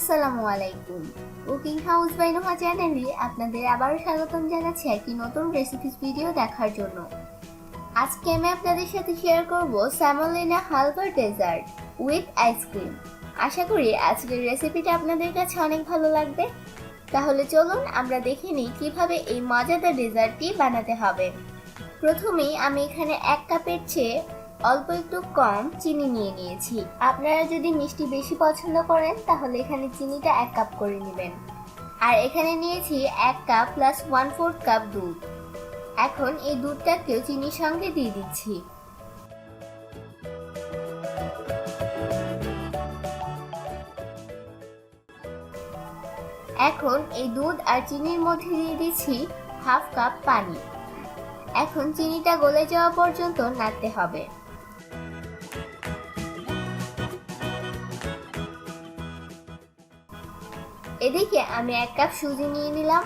আসসালামু আলাইকুম। Cooking house by Noha চ্যানেলে আপনাদের আবারও স্বাগতম জানাচ্ছি একটি নতুন রেসিপিস ভিডিও দেখার জন্য। আজকে আমি আপনাদের সাথে শেয়ার করব সেমোলিনা হালভা ডেজার্ট উইথ আইসক্রিম। আশা করি আজকের রেসিপিটা আপনাদের কাছে অনেক ভালো লাগবে। তাহলে চলুন আমরা দেখে নিই কিভাবে এই মজাদার ডেজার্টটি বানাতে হবে। প্রথমেই আমি এখানে 1 কাপের চেয়ে অল্প একটু কম চিনি নিয়ে নিয়েছি। আপনারা যদি মিষ্টি বেশি পছন্দ করেন তাহলে এখানে চিনিটা 1 কাপ করে নেবেন। আর এখানে নিয়েছি 1 কাপ প্লাস 1/4 কাপ দুধ। এখন এই দুধটাকেও চিনির সঙ্গে দিয়ে দিচ্ছি। এখন এই দুধ আর চিনির মধ্যে দিয়ে দিচ্ছি 1/2 কাপ পানি। এখন চিনিটা গলে যাওয়া পর্যন্ত নাড়তে হবে। এদিকে আমি 1 কাপ সুজি নিয়ে নিলাম।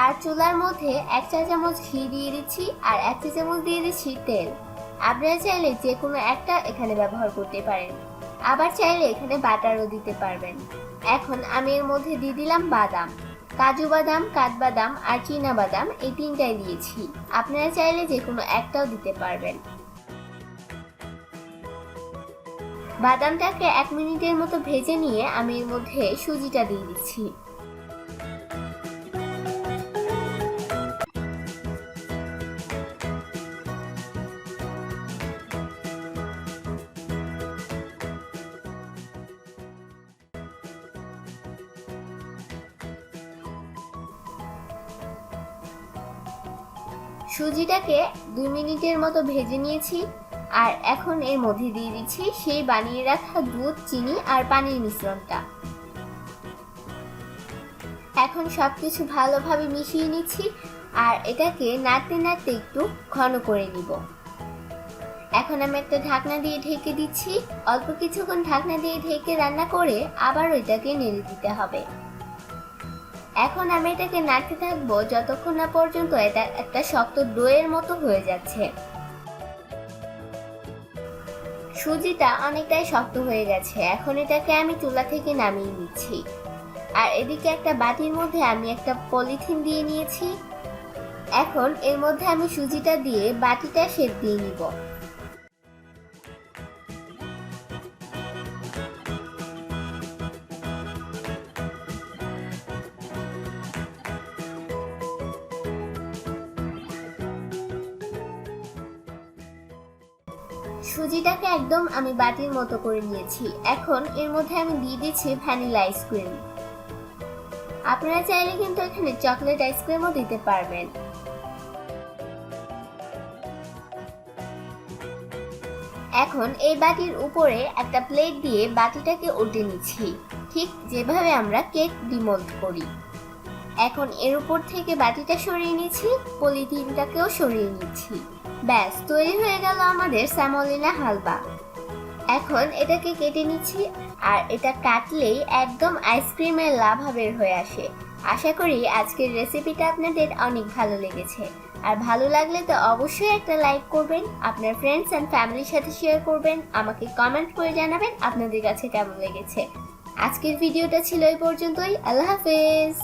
আর চুলার মধ্যে 1 চা চামচ ঘি দিয়ে দিচ্ছি আর 1 চা চামচ দিয়ে দিচ্ছি তেল। আপনারা চাইলে যে কোনো একটা এখানে ব্যবহার করতে পারেন, আবার চাইলে এখানে বাটারও দিতে পারবেন। এখন আমি এর মধ্যে দিয়ে দিলাম বাদাম, কাজু বাদাম, কাঠবাদাম আর চীনা বাদাম, এই 3টাই দিয়েছি। আপনারা চাইলে যে কোনো একটাও দিতে পারবেন। বাদামটাকে 1 মিনিটের মতো ভেজে নিয়ে আমি এর মধ্যে সুজিটা দিয়ে দিচ্ছি। সুজিটাকে 2 মিনিটের মতো ভেজে নিয়েছি। আর এখন এর মধ্যে দিয়ে দিচ্ছি সেই বানিয়ে রাখা দুধ, চিনি আর পানির মিশ্রণটা। এখন সবকিছু ভালোভাবে মিশিয়ে নিচ্ছি আর এটাকে নাড়তে নাড়তে একটু ঘন করে নিব। এখন আমি একটা ঢাকনা দিয়ে ঢেকে দিচ্ছি। অল্প কিছুক্ষণ ঢাকনা দিয়ে ঢেকে রান্না করে আবার এটাকে নেড়ে দিতে হবে। এখন আমি এটাকে নাড়তে থাকবো যতক্ষণ না পর্যন্ত এটা একটা শক্ত ডোয়ের মতো হয়ে যাচ্ছে। সুজিটা অনেকটাই শক্ত হয়ে গেছে। এখন এটাকে আমি চুলা থেকে নামিয়ে নিচ্ছি। আর এদিকে একটা বাটির মধ্যে আমি একটা পলিথিন দিয়ে নিয়েছি। এখন এর মধ্যে আমি সুজিটা দিয়ে বাটিটা শেপ দিয়ে নিব। সুজিটাকে একদম আমি বাটির মতো করে নিয়েছি। এখন এর মধ্যে আমি দিয়ে দিচ্ছি ভ্যানিলা আইসক্রিম। আপনারা চাইলে কিন্তু এখানে চকলেট আইসক্রিমও দিতে পারবেন। এখন এই বাটির উপরে একটা প্লেট দিয়ে বাটিটাকে উল্টে নিচ্ছি, ঠিক যেভাবে আমরা কেক ডিমোল্ড করি। এখন এর উপর থেকে বাটিটা সরিয়ে নিচ্ছি, পলিথিনটাকেও সরিয়ে নিচ্ছি। ব্যাস, তৈরি হয়ে গেল আমাদের সেমোলিনা হালভা। এখন এটাকে কেটে নিচ্ছি আর এটা কাটলেই একদম আইসক্রিমের লাভা বের হয়ে আসে। আশা করি আজকের রেসিপিটা আপনাদের অনেক ভালো লেগেছে। আর ভালো লাগলে তো অবশ্যই একটা লাইক করবেন, আপনার ফ্রেন্ডস এন্ড ফ্যামিলির সাথে শেয়ার করবেন, আমাকে কমেন্ট করে জানাবেন আপনাদের কাছে কেমন লেগেছে। আজকের ভিডিওটা ছিল এই পর্যন্তই। আল্লাহ হাফেজ।